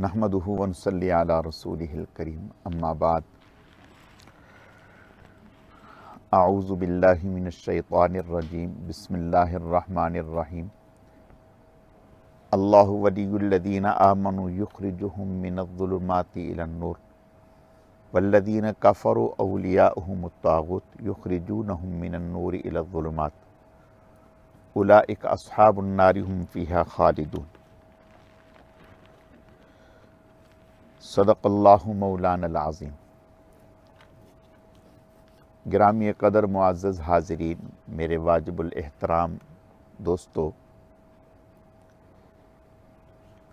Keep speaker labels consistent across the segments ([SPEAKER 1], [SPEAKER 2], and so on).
[SPEAKER 1] نحمدہ ونصلی علی رسولہ الکریم اما بعد اعوذ باللہ من الشیطان الرجیم بسم اللہ الرحمن الرحیم اللہ ولی الذین آمنوا یخرجہم من الظلمات الی النور والذین کفروا اولیاؤہم الطاغوت یخرجونہم من النور الی الظلمات اولئک اصحاب النار هم فیہا خالدون۔ صدق اللہ مولانا العظیم۔ گرامی قدر معزز حاضرین، میرے واجب الاحترام دوستو،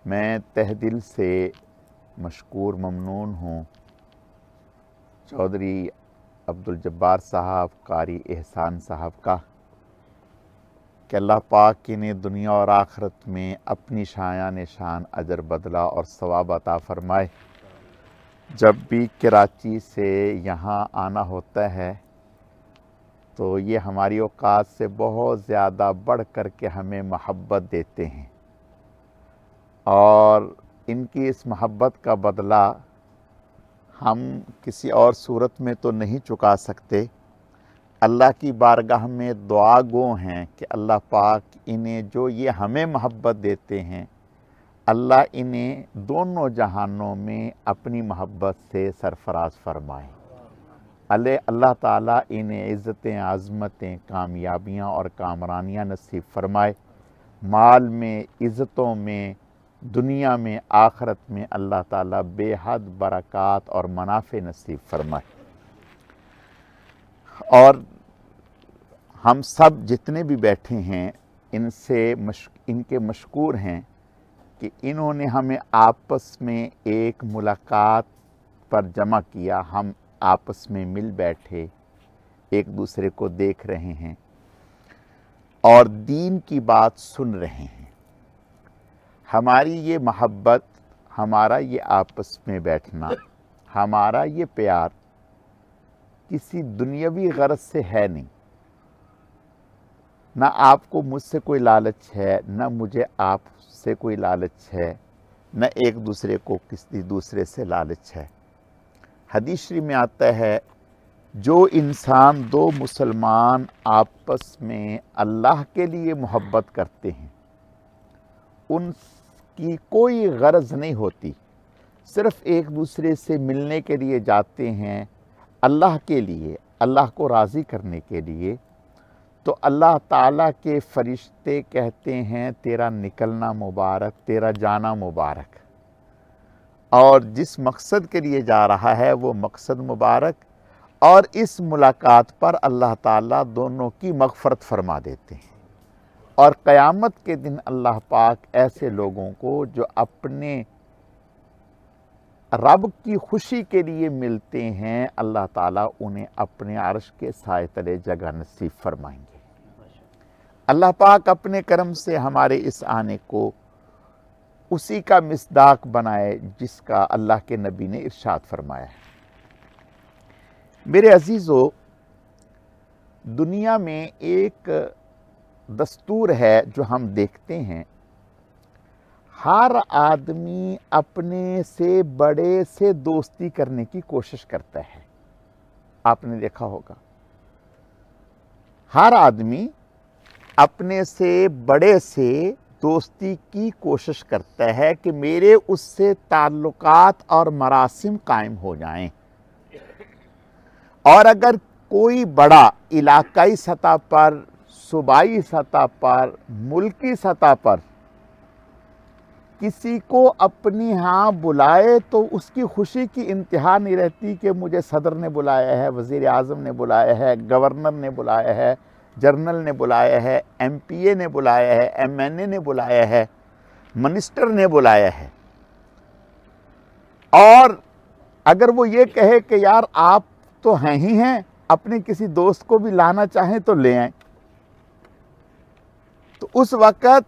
[SPEAKER 1] میں تہ دل سے مشکور ممنون ہوں چودھری عبدالجبار صاحب، قاری احسان صاحب کا، کہ اللہ پاک انہیں دنیا اور آخرت میں اپنی شایان شان اجر بدلہ اور ثواب عطا فرمائے۔ جب بھی کراچی سے یہاں آنا ہوتا ہے تو یہ ہماری اوقات سے بہت زیادہ بڑھ کر کے ہمیں محبت دیتے ہیں، اور ان کی اس محبت کا بدلہ ہم کسی اور صورت میں تو نہیں چکا سکتے۔ اللہ کی بارگاہ میں دعا گو ہیں کہ اللہ پاک انہیں جو یہ ہمیں محبت دیتے ہیں، اللہ انہیں دونوں جہانوں میں اپنی محبت سے سرفراز فرمائے۔ اللہ تعالیٰ انہیں عزتیں، عظمتیں، کامیابیاں اور کامرانیاں نصیب فرمائے۔ مال میں، عزتوں میں، دنیا میں، آخرت میں اللہ تعالیٰ بے حد برکات اور منافع نصیب فرمائے۔ اور ہم سب جتنے بھی بیٹھے ہیں ان کے مشکور ہیں کہ انہوں نے ہمیں آپس میں ایک ملاقات پر جمع کیا، ہم آپس میں مل بیٹھے، ایک دوسرے کو دیکھ رہے ہیں اور دین کی بات سن رہے ہیں۔ ہماری یہ محبت، ہمارا یہ آپس میں بیٹھنا، ہمارا یہ پیار کسی دنیاوی غرض سے ہے نہیں۔ نہ آپ کو مجھ سے کوئی لالچ ہے، نہ مجھے آپ سے کوئی لالچ ہے، نہ ایک دوسرے کو کسی دوسرے سے لالچ ہے۔ حدیث شریف میں آتا ہے، جو انسان دو مسلمان آپس میں اللہ کے لیے محبت کرتے ہیں، ان کی کوئی غرض نہیں ہوتی، صرف ایک دوسرے سے ملنے کے لیے جاتے ہیں، اللہ کے لیے، اللہ کو راضی کرنے کے لیے، تو اللہ تعالیٰ کے فرشتے کہتے ہیں تیرا نکلنا مبارک، تیرا جانا مبارک، اور جس مقصد کے لیے جا رہا ہے وہ مقصد مبارک، اور اس ملاقات پر اللہ تعالیٰ دونوں کی مغفرت فرما دیتے ہیں۔ اور قیامت کے دن اللہ پاک ایسے لوگوں کو جو اپنے رب کی خوشی کے لیے ملتے ہیں، اللہ تعالیٰ انہیں اپنے عرش کے سائے تلے جگہ نصیب فرمائیں گے۔ اللہ پاک اپنے کرم سے ہمارے اس آنے کو اسی کا مصداق بنائے جس کا اللہ کے نبی نے ارشاد فرمایا ہے۔ میرے عزیزو، دنیا میں ایک دستور ہے جو ہم دیکھتے ہیں، ہر آدمی اپنے سے بڑے سے دوستی کرنے کی کوشش کرتا ہے۔ آپ نے دیکھا ہوگا، ہر آدمی اپنے سے بڑے سے دوستی کی کوشش کرتا ہے کہ میرے اس سے تعلقات اور مراسم قائم ہو جائیں، اور اگر کوئی بڑا علاقائی سطح پر، صوبائی سطح پر، ملکی سطح پر کسی کو اپنی ہاں بلائے تو اس کی خوشی کی انتہا نہیں رہتی کہ مجھے صدر نے بلایا ہے، وزیر اعظم نے بلایا ہے، گورنر نے بلایا ہے، جنرل نے بلایا ہے، ایم پی اے نے بلایا ہے، ایم این اے نے بلایا ہے، منسٹر نے بلایا ہے۔ اور اگر وہ یہ کہے کہ یار آپ تو ہیں ہی ہیں، اپنے کسی دوست کو بھی لانا چاہیں تو لے آئیں، تو اس وقت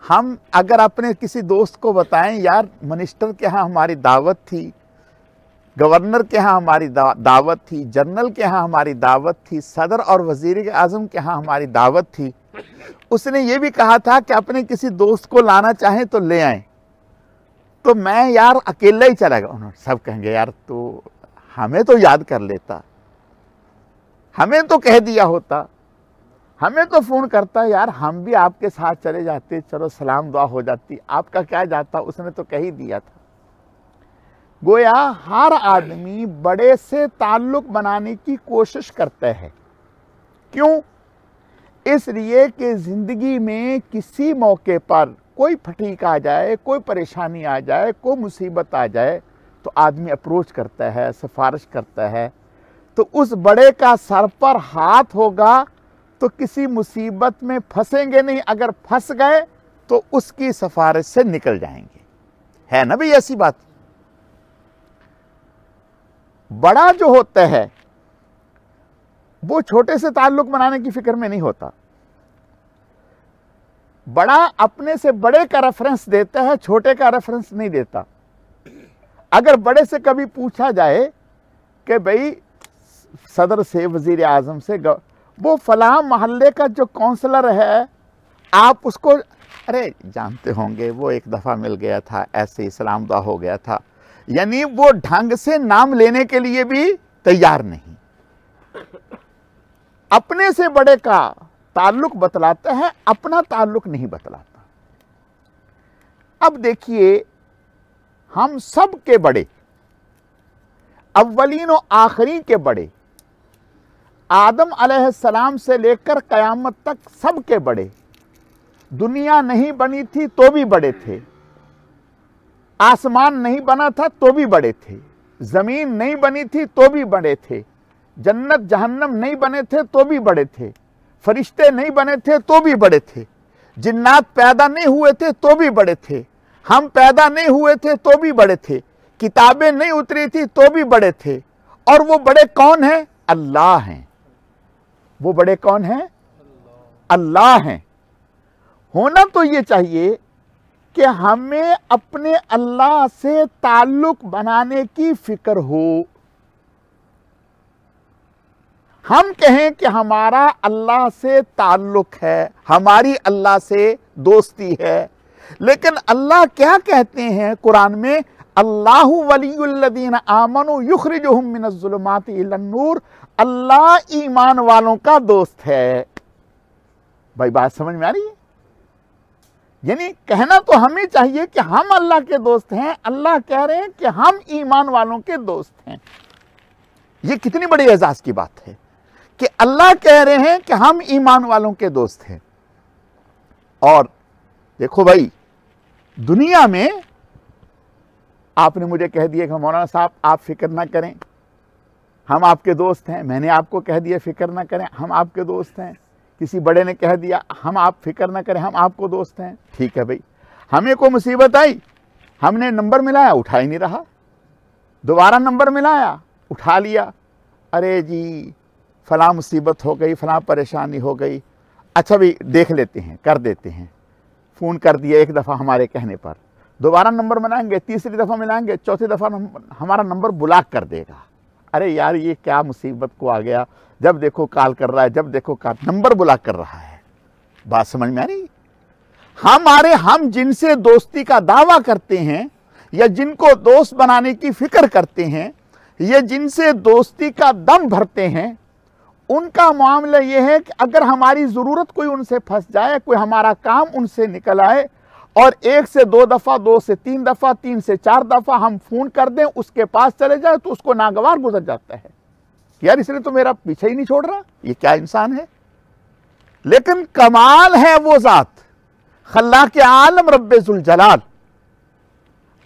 [SPEAKER 1] ہم اگر اپنے کسی دوست کو بتائیں یار منسٹر کے ہاں ہماری دعوت تھی، گورنر کے ہاں ہماری دعوت تھی، جنرل کے ہاں ہماری دعوت تھی، صدر اور وزیر اعظم کے ہاں ہماری دعوت تھی، اس نے یہ بھی کہا تھا کہ اپنے کسی دوست کو لانا چاہیں تو لے آئیں، تو میں یار اکیلا ہی چلا گیا. سب کہیں گے یار تو ہمیں تو یاد کر لیتا, ہمیں تو کہہ دیا ہوتا, ہمیں تو فون کرتا, یار ہم بھی آپ کے ساتھ چلے جاتے, چلو سلام دعا ہو جاتی, آپ کا کیا جاتا, اس نے تو کہہ ہی دیا تھا. گویا ہر آدمی بڑے سے تعلق بنانے کی کوشش کرتا ہے. کیوں؟ اس لیے کہ زندگی میں کسی موقع پر کوئی پھٹیک آ جائے, کوئی پریشانی آ جائے, کوئی مصیبت آ جائے تو آدمی اپروچ کرتا ہے, سفارش کرتا ہے. تو اس بڑے کا سر پر ہاتھ ہوگا تو کسی مصیبت میں پھنسیں گے نہیں, اگر پھنس گئے تو اس کی سفارش سے نکل جائیں گے. ہے نا بھئی ایسی بات؟ بڑا جو ہوتا ہے وہ چھوٹے سے تعلق بنانے کی فکر میں نہیں ہوتا. بڑا اپنے سے بڑے کا ریفرنس دیتا ہے, چھوٹے کا ریفرنس نہیں دیتا. اگر بڑے سے کبھی پوچھا جائے کہ بھئی صدر سے, وزیر اعظم سے, وہ فلاں محلے کا جو کونسلر ہے آپ اس کو, ارے جانتے ہوں گے وہ ایک دفعہ مل گیا تھا, ایسے ہی سلام دعا ہو گیا تھا. یعنی وہ ڈھنگ سے نام لینے کے لیے بھی تیار نہیں. اپنے سے بڑے کا تعلق بتلاتا ہے, اپنا تعلق نہیں بتلاتا. اب دیکھیے ہم سب کے بڑے, اولین و آخرین کے بڑے, آدم علیہ السلام سے لے کر قیامت تک سب کے بڑے, دنیا نہیں بنی تھی تو بھی بڑے تھے, آسمان نہیں بنا تھا تو بھی بڑے تھے, زمین نہیں بنی تھی تو بھی بڑے تھے, جنت جہنم نہیں بنے تھے تو بھی بڑے تھے, فرشتے نہیں بنے تھے تو بھی بڑے تھے, جنات پیدا نہیں ہوئے تھے تو بھی بڑے تھے, ہم پیدا نہیں ہوئے تھے تو بھی بڑے تھے, کتابیں نہیں اتری تھی تو بھی بڑے تھے. اور وہ بڑے کون ہیں؟ اللہ ہیں. وہ بڑے کون ہیں؟ اللہ ہیں. ہونا تو یہ چاہیے کہ ہمیں اپنے اللہ سے تعلق بنانے کی فکر ہو. ہم کہیں کہ ہمارا اللہ سے تعلق ہے, ہماری اللہ سے دوستی ہے, لیکن اللہ کیا کہتے ہیں قرآن میں؟ اللہ ولی الذین آمنوا یخرجہم من الظلمات الی النور. اللہ ایمان والوں کا دوست ہے. بھائی بات سمجھ میں آ رہی ہے؟ یعنی کہنا تو ہمیں چاہیے کہ ہم اللہ کے دوست ہیں, اللہ کہہ رہے ہیں کہ ہم ایمان والوں کے دوست ہیں. یہ کتنی بڑی اعزاز کی بات ہے کہ اللہ کہہ رہے ہیں کہ ہم ایمان والوں کے دوست ہیں. اور دیکھو بھائی, دنیا میں آپ نے مجھے کہہ دیا کہ مولانا صاحب آپ فکر نہ کریں, ہم آپ کے دوست ہیں. میں نے آپ کو کہہ دیا فکر نہ کریں, ہم آپ کے دوست ہیں. کسی بڑے نے کہہ دیا ہم آپ فکر نہ کریں, ہم آپ کو دوست ہیں. ٹھیک ہے بھائی, ہمیں کوئی مصیبت آئی, ہم نے نمبر ملایا, اٹھا ہی نہیں رہا. دوبارہ نمبر ملایا, اٹھا لیا. ارے جی فلاں مصیبت ہو گئی, فلاں پریشانی ہو گئی, اچھا بھائی دیکھ لیتے ہیں, کر دیتے ہیں. فون کر دیا ایک دفعہ ہمارے کہنے پر, دوبارہ نمبر ملائیں گے, تیسری دفعہ ملائیں گے, چوتھی دفعہ ہمارا نمبر بلاک کر دے گا. ارے یار یہ کیا مصیبت کو آ گیا, جب دیکھو کال کر رہا ہے, جب دیکھو نمبر بلاک کر رہا ہے. بات سمجھ میں آ رہی؟ ہم جن سے دوستی کا دعویٰ کرتے ہیں یا جن کو دوست بنانے کی فکر کرتے ہیں یا جن سے دوستی کا دم بھرتے ہیں, ان کا معاملہ یہ ہے کہ اگر ہماری ضرورت کوئی ان سے پھنس جائے, کوئی ہمارا کام ان سے نکل آئے اور 1 سے 2 دفعہ, 2 سے 3 دفعہ, 3 سے 4 دفعہ ہم فون کر دیں, اس کے پاس چلے جائے تو اس کو ناگوار گزر جاتا ہے. یار اس نے تو میرا پیچھے ہی نہیں چھوڑ رہا, یہ کیا انسان ہے. لیکن کمال ہے وہ ذات خلاق عالم رب ذوالجلال,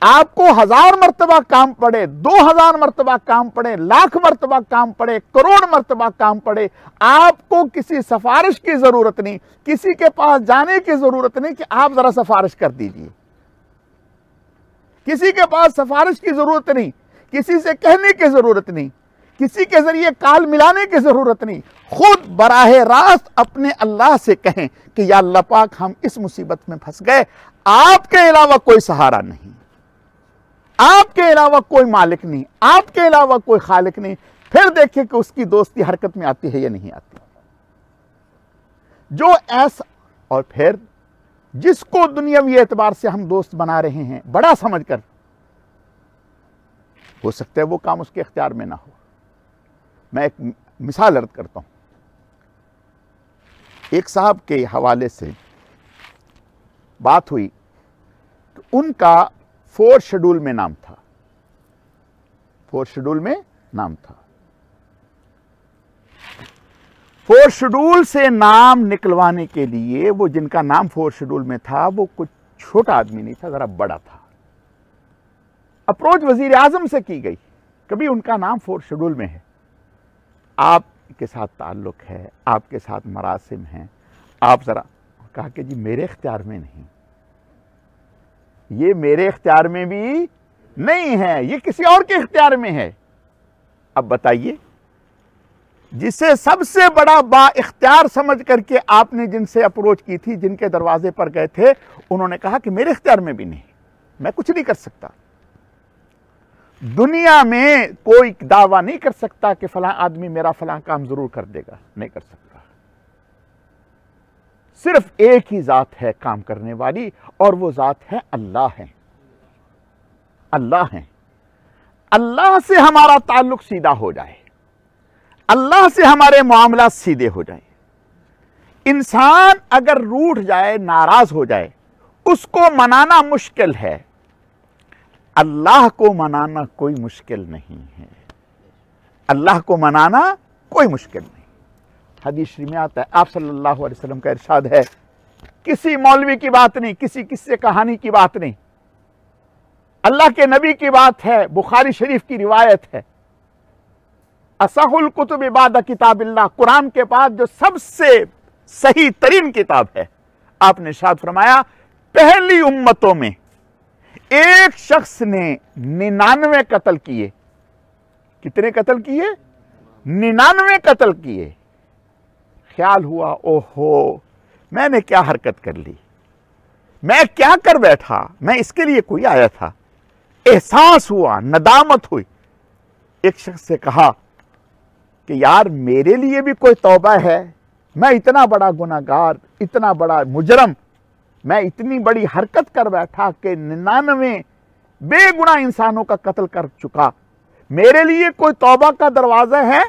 [SPEAKER 1] آپ کو 1000 مرتبہ کام پڑے, 2000 مرتبہ کام پڑے, لاکھ مرتبہ کام پڑے, کروڑ مرتبہ کام پڑے, آپ کو کسی سفارش کی ضرورت نہیں, کسی کے پاس جانے کی ضرورت نہیں کہ آپ ذرا سفارش کر دیجئے. کسی کے پاس سفارش کی ضرورت نہیں, کسی سے کہنے کی ضرورت نہیں, کسی کے ذریعے کال ملانے کی ضرورت نہیں. خود براہ راست اپنے اللہ سے کہیں کہ یا اللہ پاک ہم اس مصیبت میں پھنس گئے, آپ کے علاوہ کوئی سہارا نہیں, آپ کے علاوہ کوئی مالک نہیں, آپ کے علاوہ کوئی خالق نہیں. پھر دیکھیں کہ اس کی دوستی حرکت میں آتی ہے یا نہیں آتی. جو ایسا, اور پھر جس کو دنیاوی اعتبار سے ہم دوست بنا رہے ہیں بڑا سمجھ کر, ہو سکتا ہے وہ کام اس کے اختیار میں نہ ہو. میں ایک مثال عرض کرتا ہوں. ایک صاحب کے حوالے سے بات ہوئی تو ان کا 4 شیڈول میں نام تھا. 4 شیڈول میں نام تھا. 4 شیڈول سے نام نکلوانے کے لیے وہ جن کا نام 4 شیڈول میں تھا وہ کچھ چھوٹا آدمی نہیں تھا, ذرا بڑا تھا. اپروچ وزیر اعظم سے کی گئی, کبھی ان کا نام 4 شیڈول میں ہے, آپ کے ساتھ تعلق ہے, آپ کے ساتھ مراسم ہیں, آپ ذرا. کہا کہ جی میرے اختیار میں نہیں, یہ میرے اختیار میں بھی نہیں ہے, یہ کسی اور کے اختیار میں ہے. اب بتائیے, جسے سب سے بڑا با اختیار سمجھ کر کے آپ نے جن سے اپروچ کی تھی, جن کے دروازے پر گئے تھے, انہوں نے کہا کہ میرے اختیار میں بھی نہیں, میں کچھ نہیں کر سکتا. دنیا میں کوئی دعویٰ نہیں کر سکتا کہ فلاں آدمی میرا فلاں کام ضرور کر دے گا, نہیں کر سکتا. صرف ایک ہی ذات ہے کام کرنے والی, اور وہ ذات ہے اللہ ہے. اللہ ہے. اللہ سے ہمارا تعلق سیدھا ہو جائے, اللہ سے ہمارے معاملات سیدھے ہو جائیں. انسان اگر روٹھ جائے, ناراض ہو جائے, اس کو منانا مشکل ہے, اللہ کو منانا کوئی مشکل نہیں ہے. اللہ کو منانا کوئی مشکل نہیں. حدیث شریف میں آتا ہے, آپ صلی اللہ علیہ وسلم کا ارشاد ہے, کسی مولوی کی بات نہیں, کسی قصے کہانی کی بات نہیں, اللہ کے نبی کی بات ہے. بخاری شریف کی روایت ہے, اصح الکتب بعد کتاب اللہ, قرآن کے بعد جو سب سے صحیح ترین کتاب ہے. آپ نے ارشاد فرمایا, پہلی امتوں میں ایک شخص نے 99 قتل کیے. کتنے قتل کیے؟ 99 قتل کیے. خیال ہوا, اوہو میں نے کیا حرکت کر لی, میں کیا کر بیٹھا, میں اس کے لیے کوئی آیا تھا. احساس ہوا, ندامت ہوئی. ایک شخص سے کہا کہ یار میرے لیے بھی کوئی توبہ ہے, میں اتنا بڑا گناہگار, اتنا بڑا مجرم, میں اتنی بڑی حرکت کر بیٹھا کہ 99 بے گناہ انسانوں کا قتل کر چکا, میرے لیے کوئی توبہ کا دروازہ ہے؟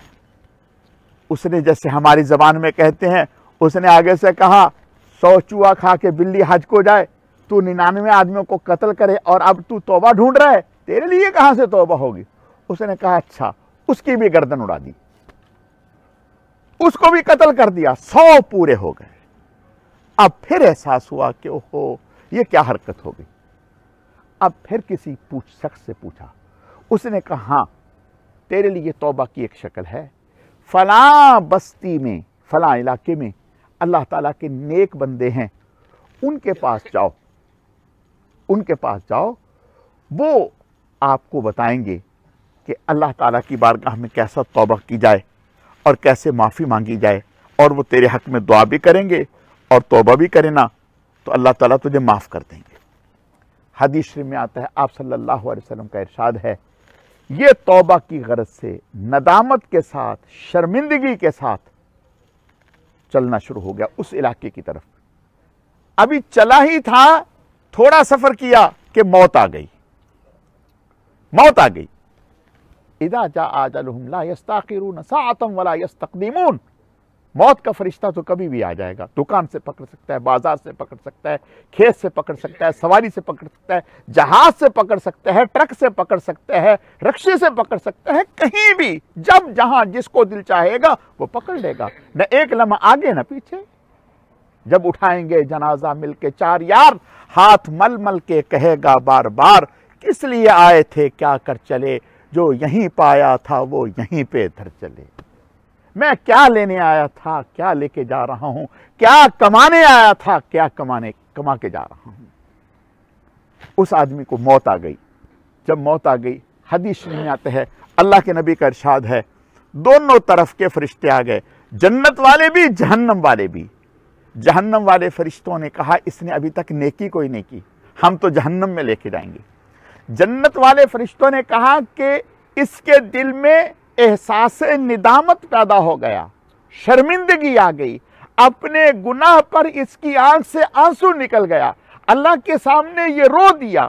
[SPEAKER 1] اس نے, جیسے ہماری زبان میں کہتے ہیں, اس نے آگے سے کہا, 100 چوہا کھا کے بلی حج کو جائے, تو 99 آدمیوں کو قتل کرے اور اب تو توبہ ڈھونڈ رہا ہے, تیرے لیے کہاں سے توبہ ہوگی؟ اس نے کہا اچھا. اس کی بھی گردن اڑا دی, اس کو بھی قتل کر دیا, 100 پورے ہو گئے. اب پھر احساس ہوا کہ اوہو یہ کیا حرکت ہو گئی. اب پھر کسی شخص سے پوچھا, اس نے کہا ہاں تیرے لیے توبہ کی ایک شکل ہے, فلاں بستی میں, فلاں علاقے میں اللہ تعالیٰ کے نیک بندے ہیں, ان کے پاس جاؤ, ان کے پاس جاؤ, وہ آپ کو بتائیں گے کہ اللہ تعالیٰ کی بارگاہ میں کیسا توبہ کی جائے اور کیسے معافی مانگی جائے, اور وہ تیرے حق میں دعا بھی کریں گے, اور توبہ بھی کرے نا تو اللہ تعالیٰ تجھے معاف کر دیں گے. حدیث شریف میں آتا ہے, آپ صلی اللہ علیہ وسلم کا ارشاد ہے, یہ توبہ کی غرض سے ندامت کے ساتھ, شرمندگی کے ساتھ چلنا شروع ہو گیا اس علاقے کی طرف. ابھی چلا ہی تھا, تھوڑا سفر کیا کہ موت آ گئی, موت آ گئی. اذا جاء اجلهم لا يستاخرون ساعة ولا يستقدمون. موت کا فرشتہ تو کبھی بھی آ جائے گا, دکان سے پکڑ سکتا ہے, بازار سے پکڑ سکتا ہے, کھیت سے پکڑ سکتا ہے, سواری سے پکڑ سکتا ہے, جہاز سے پکڑ سکتا ہے, ٹرک سے پکڑ سکتا ہے, رکشے سے پکڑ سکتا ہے, کہیں بھی جب جہاں جس کو دل چاہے گا وہ پکڑ لے گا, نہ ایک لمحہ آگے نہ پیچھے. جب اٹھائیں گے جنازہ مل کے 4 یار, ہاتھ مل مل کے کہے گا بار بار, کس لیے آئے تھے کیا کر چلے, جو یہیں پایا تھا وہ یہیں پہ ادھر چلے. میں کیا لینے آیا تھا, کیا لے کے جا رہا ہوں, کیا کمانے آیا تھا, کیا کما کے جا رہا ہوں. اس آدمی کو موت آ گئی. جب موت آ گئی, حدیث شریف میں آتا ہے, اللہ کے نبی کا ارشاد ہے, دونوں طرف کے فرشتے آ گئے, جنت والے بھی جہنم والے بھی. جہنم والے فرشتوں نے کہا اس نے ابھی تک نیکی کوئی نہیں کی, ہم تو جہنم میں لے کے جائیں گے. جنت والے فرشتوں نے کہا کہ اس کے دل میں احساس ندامت پیدا ہو گیا, شرمندگی آ گئی, اپنے گناہ پر اس کی آنکھ سے آنسو نکل گیا, اللہ کے سامنے یہ رو دیا.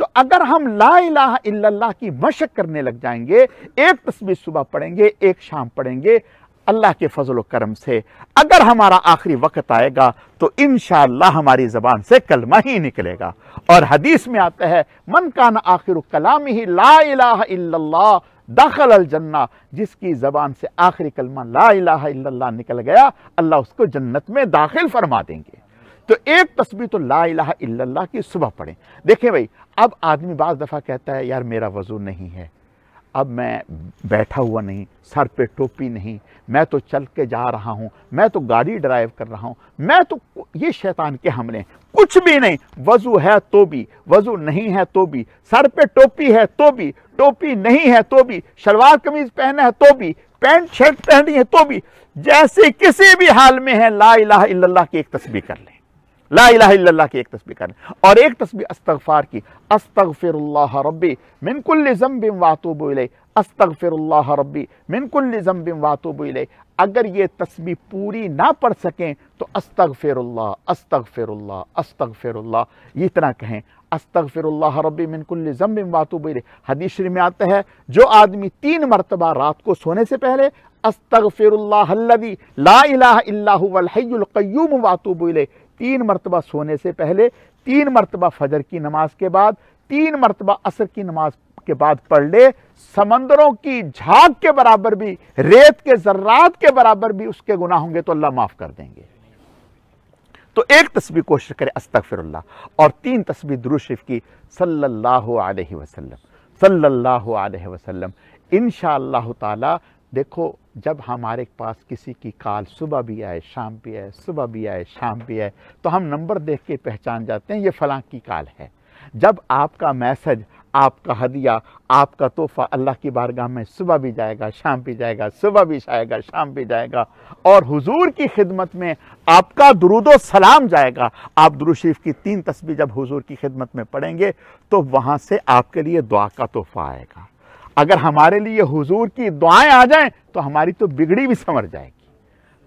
[SPEAKER 1] تو اگر ہم لا الہ الا اللہ کی مشق کرنے لگ جائیں گے، ایک تسبیح صبح پڑھیں گے، ایک شام پڑھیں گے، اللہ کے فضل و کرم سے اگر ہمارا آخری وقت آئے گا تو انشاءاللہ ہماری زبان سے کلمہ ہی نکلے گا۔ اور حدیث میں آتا ہے من کان آخر کلامہ لا الہ الا اللہ دخل الجنہ، جس کی زبان سے آخری کلمہ لا الہ الا اللہ نکل گیا اللہ اس کو جنت میں داخل فرما دیں گے۔ تو ایک تسبیح تو لا الہ الا اللہ کی صبح پڑھیں۔ دیکھیں بھائی، اب آدمی بعض دفعہ کہتا ہے یار میرا وضو نہیں ہے، اب میں بیٹھا ہوا نہیں، سر پہ ٹوپی نہیں، میں تو چل کے جا رہا ہوں، میں تو گاڑی ڈرائیو کر رہا ہوں، میں تو یہ شیطان کے حملے، کچھ بھی نہیں، وضو ہے تو بھی، وضو نہیں ہے تو بھی، سر پہ ٹوپی ہے تو بھی، ٹوپی نہیں ہے تو بھی، شلوار قمیض پہنا ہے تو بھی، پینٹ شرٹ پہنی ہے تو بھی، جیسے کسی بھی حال میں ہے لا الہ الا اللہ کی ایک تسبیح کر لیں، لا الہ الا اللہ کی ایک تسبیح کریں۔ اور ایک تسبیح استغفار کی، استغفر اللہ ربی من کل ذنب واتوب الیہ، استغفر اللہ ربی من کل ذنب واتوب الیہ۔ اگر یہ تسبیح پوری نہ پڑھ سکیں تو استغفر اللہ استغفر اللہ استغفر اللہ یہ اتنا کہیں، استغفر اللہ ربی من کل ذنب واتوب الیہ۔ حدیث شریف میں آتا ہے جو آدمی 3 مرتبہ رات کو سونے سے پہلے استغفر اللہ الذی لا الہ الا هو الحی القیوم واتوب الیہ، 3 مرتبہ سونے سے پہلے، 3 مرتبہ فجر کی نماز کے بعد، 3 مرتبہ عصر کی نماز کے بعد پڑھ لے، سمندروں کی جھاگ کے برابر بھی، ریت کے ذرات کے برابر بھی اس کے گناہ ہوں گے تو اللہ معاف کر دیں گے۔ تو ایک تسبیح کوشش کرے استغفر اللہ، اور 3 تسبیح درود شریف کی صلی اللہ علیہ وسلم، صلی اللہ علیہ وسلم۔ انشاءاللہ تعالی دیکھو جب ہمارے پاس کسی کی کال صبح بھی آئے شام بھی آئے، صبح بھی آئے شام بھی آئے، تو ہم نمبر دیکھ کے پہچان جاتے ہیں یہ فلاں کی کال ہے۔ جب آپ کا میسج، آپ کا ہدیہ، آپ کا تحفہ اللہ کی بارگاہ میں صبح بھی جائے گا شام بھی جائے گا، صبح بھی جائے گا شام بھی جائے گا، اور حضور کی خدمت میں آپ کا درود و سلام جائے گا، آپ درود شریف کی 3 تسبیح جب حضور کی خدمت میں پڑھیں گے تو وہاں سے آپ کے لیے دعا کا تحفہ آئے گا۔ اگر ہمارے لیے حضور کی دعائیں آ جائیں تو ہماری تو بگڑی بھی سنور جائے گی۔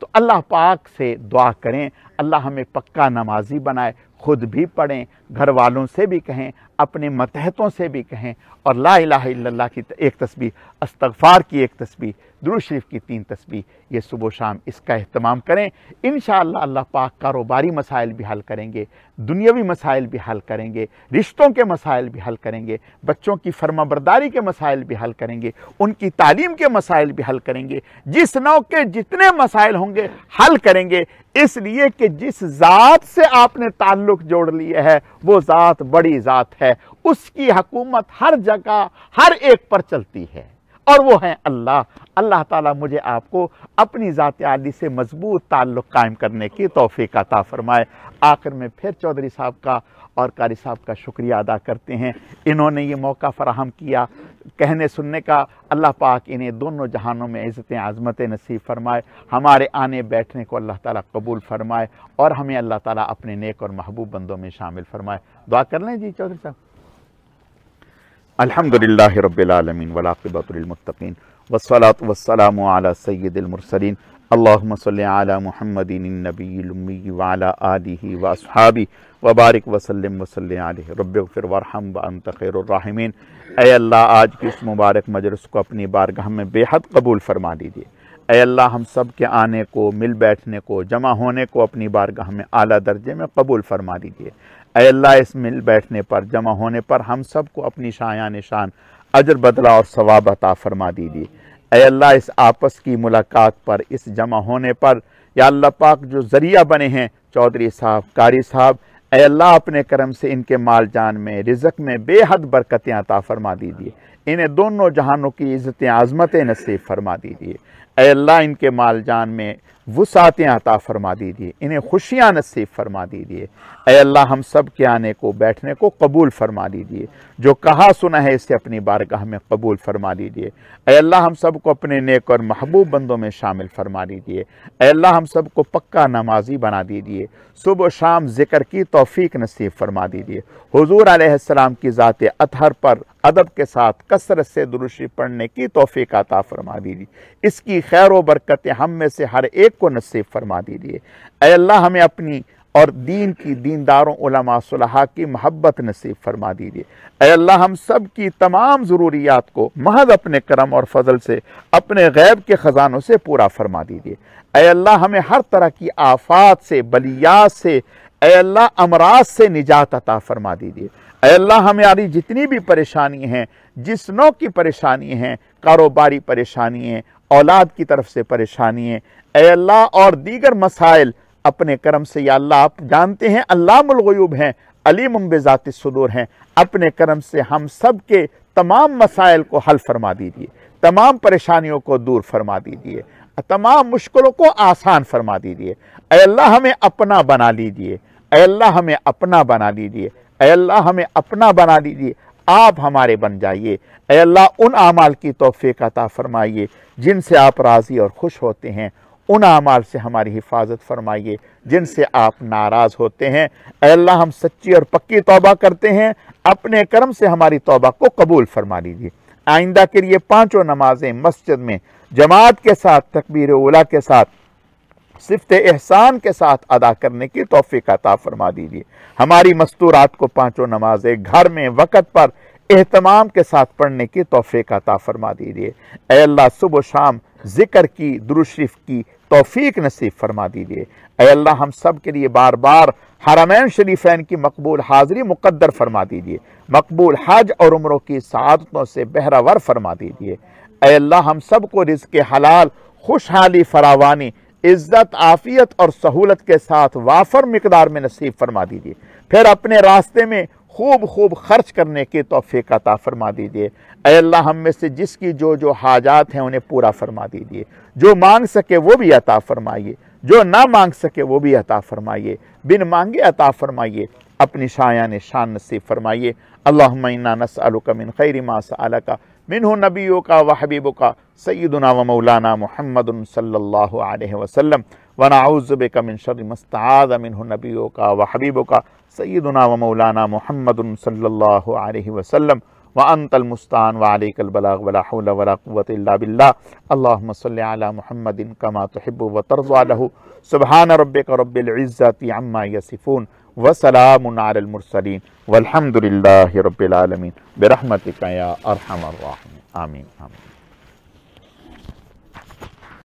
[SPEAKER 1] تو اللہ پاک سے دعا کریں اللہ ہمیں پکا نمازی بنائے، خود بھی پڑھیں، گھر والوں سے بھی کہیں، اپنے متحدوں سے بھی کہیں، اور لا الہ الا اللہ کی ایک تسبیح، استغفار کی ایک تسبیح، درود شریف کی 3 تسبیح، یہ صبح و شام اس کا اہتمام کریں۔ انشاءاللہ اللہ پاک کاروباری مسائل بھی حل کریں گے، دنیاوی مسائل بھی حل کریں گے، رشتوں کے مسائل بھی حل کریں گے، بچوں کی فرمانبرداری کے مسائل بھی حل کریں گے، ان کی تعلیم کے مسائل بھی حل کریں گے، جس نوع کے جتنے مسائل ہوں گے حل کریں گے، اس لیے کہ جس ذات سے آپ نے تعلق جوڑ لیا ہے وہ ذات بڑی ذات ہے، اس کی حکومت ہر جگہ ہر ایک پر چلتی ہے، اور وہ ہیں اللہ۔ اللہ تعالیٰ مجھے آپ کو اپنی ذات عالی سے مضبوط تعلق قائم کرنے کی توفیق عطا فرمائے۔ آخر میں پھر چودھری صاحب کا اور قاری صاحب کا شکریہ ادا کرتے ہیں، انہوں نے یہ موقع فراہم کیا کہنے سننے کا۔ اللہ پاک انہیں دونوں جہانوں میں عزتیں عظمت نصیب فرمائے، ہمارے آنے بیٹھنے کو اللہ تعالیٰ قبول فرمائے، اور ہمیں اللہ تعالیٰ اپنے نیک اور محبوب بندوں میں شامل فرمائے۔ دعا کر لیں جی چودھری صاحب۔ الحمدللہ رب العالمین والعاقبۃ للمتقین والصلاة والسلام علی سید المرسلین اللہم صلی علی محمد النبی الامی وعلی آلہ واصحابہ وبارک وسلم وصلی علیہ رب اغفر وارحم وانت خیر الراحمین۔ اے اللہ آج کی اس مبارک مجلس کو اپنی بارگاہ میں بے حد قبول فرما دیجیے۔ اے اللہ ہم سب کے آنے کو، مل بیٹھنے کو، جمع ہونے کو اپنی بارگاہ میں اعلیٰ درجے میں قبول فرما دیجیے۔ اے اللہ اس مل بیٹھنے پر، جمع ہونے پر ہم سب کو اپنی شایان شان اجر بدلہ اور ثواب عطا فرما دیجیے۔ اے اللہ اس آپس کی ملاقات پر، اس جمع ہونے پر یا اللہ پاک جو ذریعہ بنے ہیں چودھری صاحب، قاری صاحب، اے اللہ اپنے کرم سے ان کے مال جان میں، رزق میں بے حد برکتیں عطا فرما دیجیے، انہیں دونوں جہانوں کی عزتیں عظمتیں نصیب فرما دیجیے۔ اے اللہ ان کے مال جان میں وسعتیں عطا فرما دیجیے، انہیں خوشیاں نصیب فرما دیجیے۔ اے اللہ ہم سب کے آنے کو، بیٹھنے کو قبول فرما دیجیے، جو کہا سنا ہے اسے اپنی بارگاہ میں قبول فرما دیجیے۔ اے اللہ ہم سب کو اپنے نیک اور محبوب بندوں میں شامل فرما دیجیے۔ اے اللہ ہم سب کو پکا نمازی بنا دیجیے، صبح و شام ذکر کی توفیق نصیب فرما دیجیے۔ حضور علیہ السلام کی ذات اطہر پر ادب کے ساتھ کثرت سے درود شریف پڑھنے کی توفیق عطا فرما دیجیے، اس کی خیر و برکتیں ہم میں سے ہر ایک کو نصیب فرما دیجیے۔ اے اللہ ہمیں اپنی اور دین کی دینداروں علماء صلحاء کی محبت نصیب فرما دیجیے۔ اے اللہ ہم سب کی تمام ضروریات کو محض اپنے کرم اور فضل سے اپنے غیب کے خزانوں سے پورا فرما دیجیے۔ اے اللہ ہمیں ہر طرح کی آفات سے، بلیات سے، اے اللہ امراض سے نجات عطا فرما دیجیے۔ اے اللہ ہماری جتنی بھی پریشانی ہیں، جس نوع کی پریشانی ہیں، کاروباری پریشانی ہیں، اولاد کی طرف سے پریشانی ہیں، اے اللہ اور دیگر مسائل اپنے کرم سے یا اللہ آپ جانتے ہیں، علام الغیوب ہیں، علیم بذات الصدور ہیں، اپنے کرم سے ہم سب کے تمام مسائل کو حل فرما دیجیے، تمام پریشانیوں کو دور فرما دیجیے، تمام مشکلوں کو آسان فرما دیجیے۔ اے اللہ ہمیں اپنا بنا لیجیے، اے اللہ ہمیں اپنا بنا لیجیے، اے اللہ ہمیں اپنا بنا لیجیے، آپ ہمارے بن جائیے۔ اے اللہ ان اعمال کی توفیق عطا فرمائیے جن سے آپ راضی اور خوش ہوتے ہیں، ان اعمال سے ہماری حفاظت فرمائیے جن سے آپ ناراض ہوتے ہیں۔ اے اللہ ہم سچی اور پکی توبہ کرتے ہیں، اپنے کرم سے ہماری توبہ کو قبول فرما لیجیے۔ آئندہ کے لیے 5 نمازیں مسجد میں جماعت کے ساتھ، تکبیر اولیٰ کے ساتھ، صفت احسان کے ساتھ ادا کرنے کی توفیق عطا فرما دیجیے۔ ہماری مستورات کو 5 نمازیں گھر میں وقت پر اہتمام کے ساتھ پڑھنے کی توفیق عطا فرما دیجیے۔ اے اللہ صبح و شام ذکر کی، درود شریف کی توفیق نصیب فرما دیجیے۔ اے اللہ ہم سب کے لیے بار بار حرمین شریفین کی مقبول حاضری مقدر فرما دیجیے، مقبول حج اور عمروں کی سعادتوں سے بہرہ فرما دیجیے۔ اے اللہ ہم سب کو رزق حلال، خوشحالی، فراوانی، عزت، عافیت اور سہولت کے ساتھ وافر مقدار میں نصیب فرما دیجیے۔ پھر اپنے راستے میں خوب خرچ کرنے کی توفیق عطا فرما دیجیے۔ اے اللہ ہم میں سے جس کی جو حاجات ہیں انہیں پورا فرما دیجیے، جو مانگ سکے وہ بھی عطا فرمائیے، جو نہ مانگ سکے وہ بھی عطا فرمائیے، بن مانگے عطا فرمائیے، اپنی شایان شان نصیب فرمائیے۔ اللہم انا نسألک من خیر ما سألک منہ نبیک و حبیبک سیدنا و مولانا محمد صلی اللہ علیہ وسلم ونعوذ بک من شر ما استعاذ منہ نبیک و حبیبک سیدنا و مولانا محمد صلی اللہ علیہ وسلم وانت المستعان وعلیک البلاغ ولا حول ولا قوة الا باللہ۔ اللہم صلی علی محمد کما تحب و ترضى له سبحان ربک رب العزت عما یصفون وسلام علی المرسلین والحمد للہ رب العالمین برحمتک یا ارحم الراحمین۔ آمین آمین۔